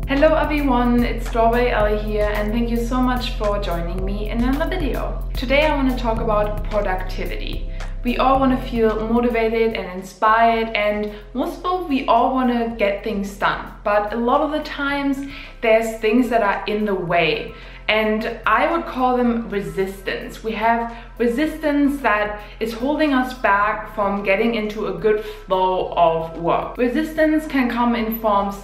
Hello everyone, it's strawberryelli here and thank you so much for joining me in another video. Today I want to talk about productivity. We all want to feel motivated and inspired, and most of all we all want to get things done. But a lot of the times there's things that are in the way. And I would call them resistance. We have resistance that is holding us back from getting into a good flow of work. Resistance can come in forms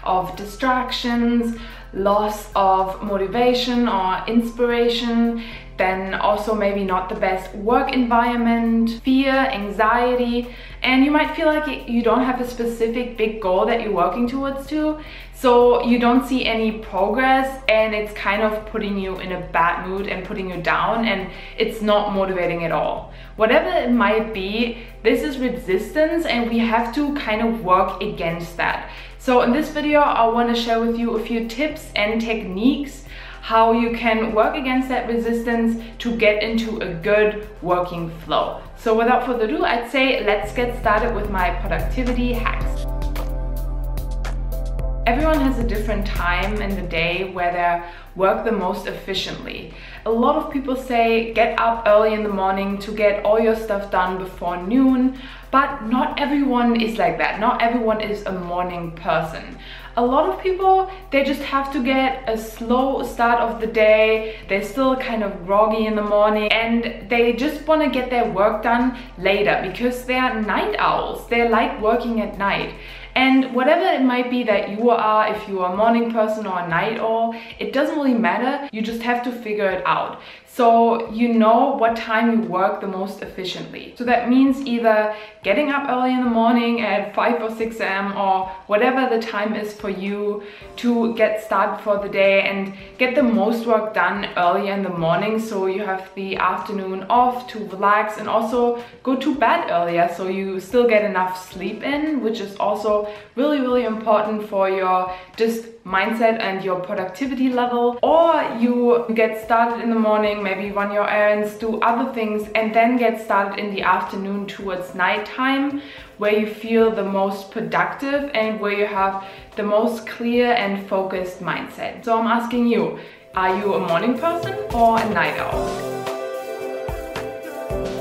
of distractions, loss of motivation or inspiration, then also maybe not the best work environment, fear, anxiety, and you might feel like you don't have a specific big goal that you're working towards to, so you don't see any progress and it's kind of putting you in a bad mood and putting you down, and it's not motivating at all. Whatever it might be, this is resistance and we have to kind of work against that. So in this video I want to share with you a few tips and techniques how you can work against that resistance to get into a good working flow. So without further ado, I'd say let's get started with my productivity hacks. Everyone has a different time in the day where they work the most efficiently. A lot of people say get up early in the morning to get all your stuff done before noon, but not everyone is like that. Not everyone is a morning person. A lot of people, they just have to get a slow start of the day. They're still kind of groggy in the morning and they just want to get their work done later because they are night owls. They like working at night. And whatever it might be that you are, if you are a morning person or a night owl, it doesn't really matter. You just have to figure it out. So you know what time you work the most efficiently. So that means either getting up early in the morning at 5 or 6 a.m. or whatever the time is for you to get started for the day and get the most work done early in the morning, so you have the afternoon off to relax and also go to bed earlier so you still get enough sleep in, which is also really important for your just mindset and your productivity level. Or you get started in the morning, maybe run your errands, do other things, and then get started in the afternoon towards nighttime, where you feel the most productive and where you have the most clear and focused mindset. So I'm asking you, are you a morning person or a night owl?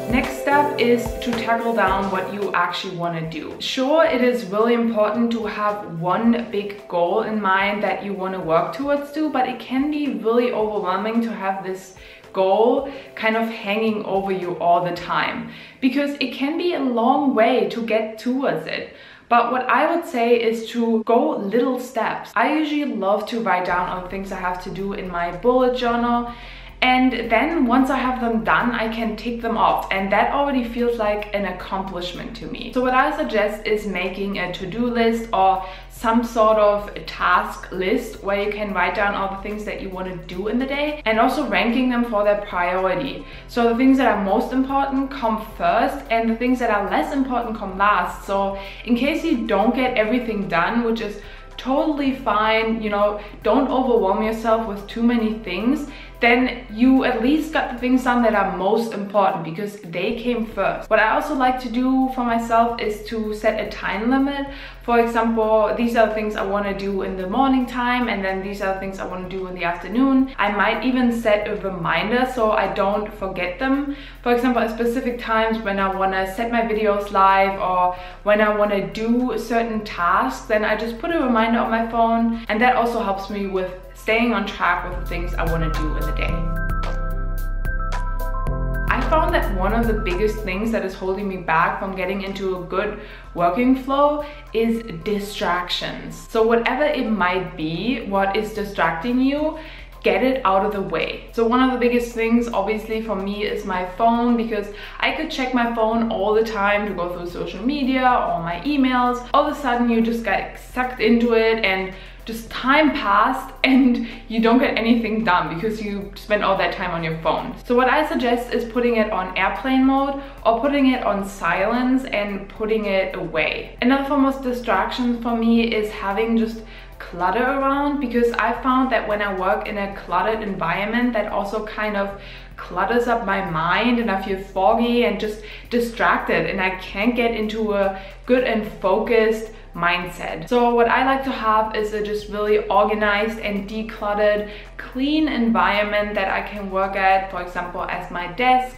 Next step is to tackle down what you actually want to do. Sure, it is really important to have one big goal in mind that you want to work towards to, but it can be really overwhelming to have this goal kind of hanging over you all the time, because it can be a long way to get towards it. But what I would say is to go little steps. I usually love to write down all the things I have to do in my bullet journal, and then once I have them done, I can tick them off, and that already feels like an accomplishment to me. So what I suggest is making a to-do list or some sort of task list where you can write down all the things that you want to do in the day, and also ranking them for their priority. So the things that are most important come first and the things that are less important come last. So in case you don't get everything done, which is totally fine, you know, don't overwhelm yourself with too many things, then you at least got the things done that are most important because they came first. What I also like to do for myself is to set a time limit. For example, these are the things I want to do in the morning time, and then these are the things I want to do in the afternoon. I might even set a reminder so I don't forget them. For example, at specific times when I want to set my videos live or when I want to do certain tasks, then I just put a reminder on my phone, and that also helps me with staying on track with the things I want to do in the day. I found that one of the biggest things that is holding me back from getting into a good working flow is distractions. So whatever it might be, what is distracting you, get it out of the way. So one of the biggest things obviously for me is my phone, because I could check my phone all the time to go through social media or my emails. All of a sudden you just get sucked into it and just time passed and you don't get anything done because you spent all that time on your phone. So what I suggest is putting it on airplane mode or putting it on silence and putting it away. Another form of distraction for me is having just clutter around, because I found that when I work in a cluttered environment, that also kind of clutters up my mind and I feel foggy and just distracted, and I can't get into a good and focused mindset. So what I like to have is a just really organized and decluttered, clean environment that I can work at, for example, as my desk,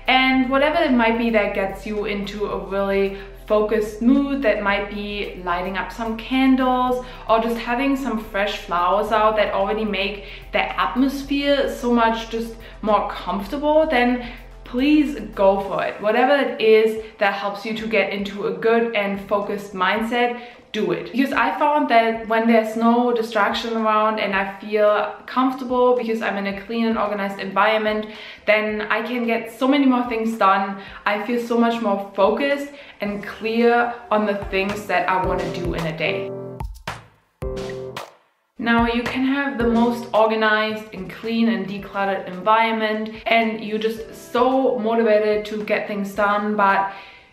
and whatever it might be that gets you into a really focused mood. That might be lighting up some candles or just having some fresh flowers out that already make the atmosphere so much just more comfortable. Then please go for it. Whatever it is that helps you to get into a good and focused mindset, do it. Because I found that when there's no distraction around and I feel comfortable because I'm in a clean and organized environment, then I can get so many more things done. I feel so much more focused and clear on the things that I want to do in a day. Now, you can have the most organized and clean and decluttered environment and you're just so motivated to get things done, but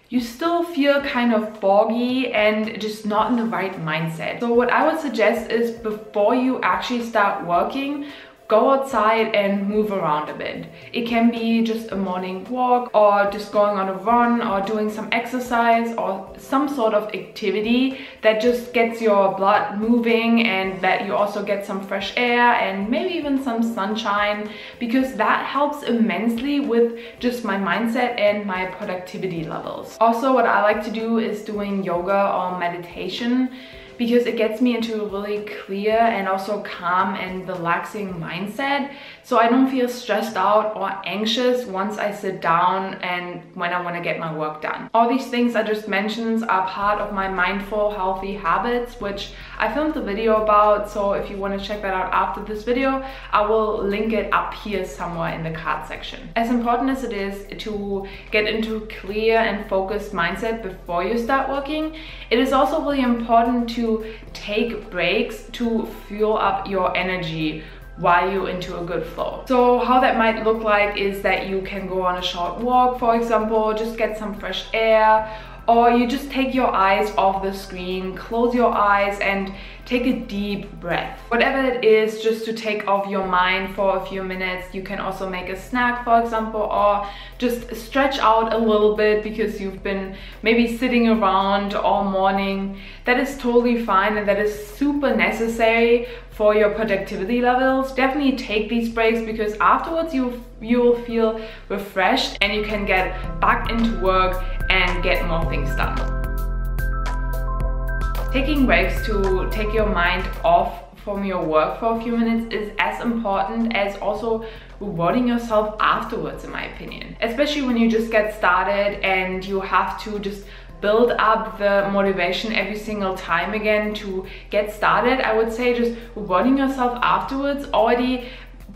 you still feel kind of foggy and just not in the right mindset. So what I would suggest is, before you actually start working, go outside and move around a bit. It can be just a morning walk or just going on a run or doing some exercise or some sort of activity that just gets your blood moving and that you also get some fresh air and maybe even some sunshine, because that helps immensely with just my mindset and my productivity levels. Also, what I like to do is doing yoga or meditation, because it gets me into a really clear and also calm and relaxing mindset, so I don't feel stressed out or anxious once I sit down and when I want to get my work done. All these things I just mentioned are part of my mindful healthy habits, which I filmed a video about, so if you want to check that out after this video, I will link it up here somewhere in the card section. As important as it is to get into a clear and focused mindset before you start working, it is also really important to take breaks to fuel up your energy while you're into a good flow. So how that might look like is that you can go on a short walk, for example, just get some fresh air, or you just take your eyes off the screen, close your eyes and take a deep breath. Whatever it is, just to take off your mind for a few minutes. You can also make a snack, for example, or just stretch out a little bit because you've been maybe sitting around all morning. That is totally fine and that is super necessary for your productivity levels. Definitely take these breaks, because afterwards you will feel refreshed and you can get back into work and get more things done. Taking breaks to take your mind off from your work for a few minutes is as important as also rewarding yourself afterwards, in my opinion. Especially when you just get started and you have to just build up the motivation every single time again to get started. I would say just rewarding yourself afterwards already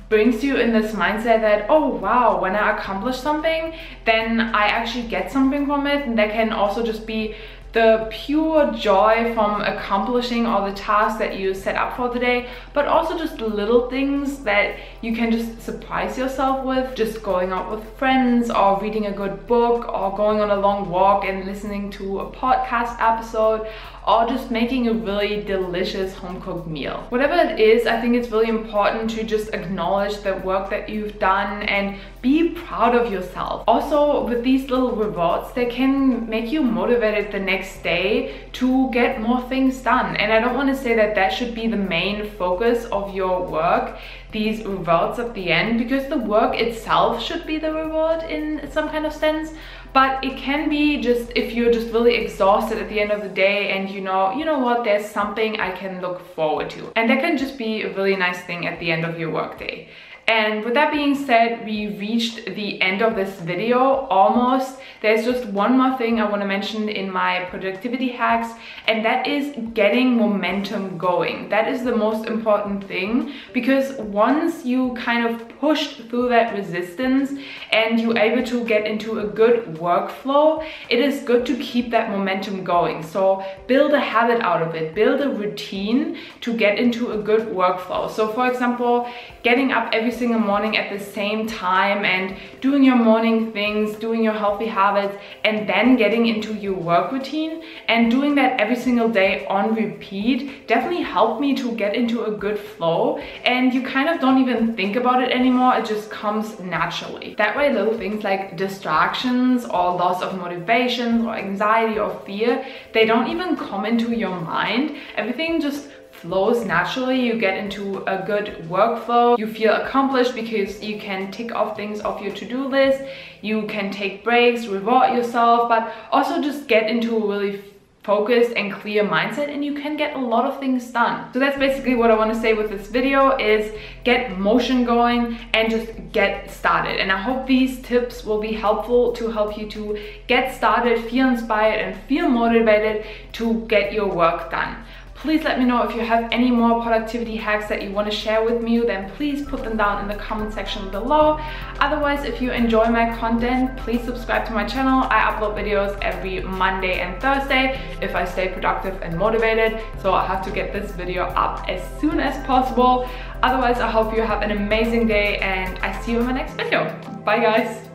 brings you in this mindset that, oh wow, when I accomplish something, then I actually get something from it, and that can also just be the pure joy from accomplishing all the tasks that you set up for the day, but also just little things that you can just surprise yourself with, just going out with friends or reading a good book or going on a long walk and listening to a podcast episode, or just making a really delicious home-cooked meal. Whatever it is, I think it's really important to just acknowledge the work that you've done and be proud of yourself. Also, with these little rewards, they can make you motivated the next day to get more things done. And I don't want to say that that should be the main focus of your work, these rewards at the end, because the work itself should be the reward in some kind of sense. But it can be just if you're just really exhausted at the end of the day and you know what, there's something I can look forward to. And that can just be a really nice thing at the end of your workday. And with that being said, we reached the end of this video almost. There's just one more thing I want to mention in my productivity hacks, and that is getting momentum going. That is the most important thing, because once you kind of pushed through that resistance and you're able to get into a good workflow, it is good to keep that momentum going. So build a habit out of it, build a routine to get into a good workflow. So for example, getting up every single morning at the same time and doing your morning things, doing your healthy habits, and then getting into your work routine and doing that every single day on repeat definitely helped me to get into a good flow, and you kind of don't even think about it anymore. It just comes naturally. That way little things like distractions or loss of motivation or anxiety or fear, they don't even come into your mind. Everything just flows naturally. You get into a good workflow. You feel accomplished because you can tick off things off your to-do list. You can take breaks, reward yourself, but also just get into a really focused and clear mindset, and you can get a lot of things done. So that's basically what I want to say with this video, is get motion going and just get started. And I hope these tips will be helpful to help you to get started, feel inspired, and feel motivated to get your work done. Please let me know if you have any more productivity hacks that you want to share with me, then please put them down in the comment section below. Otherwise, if you enjoy my content, please subscribe to my channel. I upload videos every Monday and Thursday if I stay productive and motivated, so I have to get this video up as soon as possible. Otherwise, I hope you have an amazing day and I see you in my next video. Bye guys!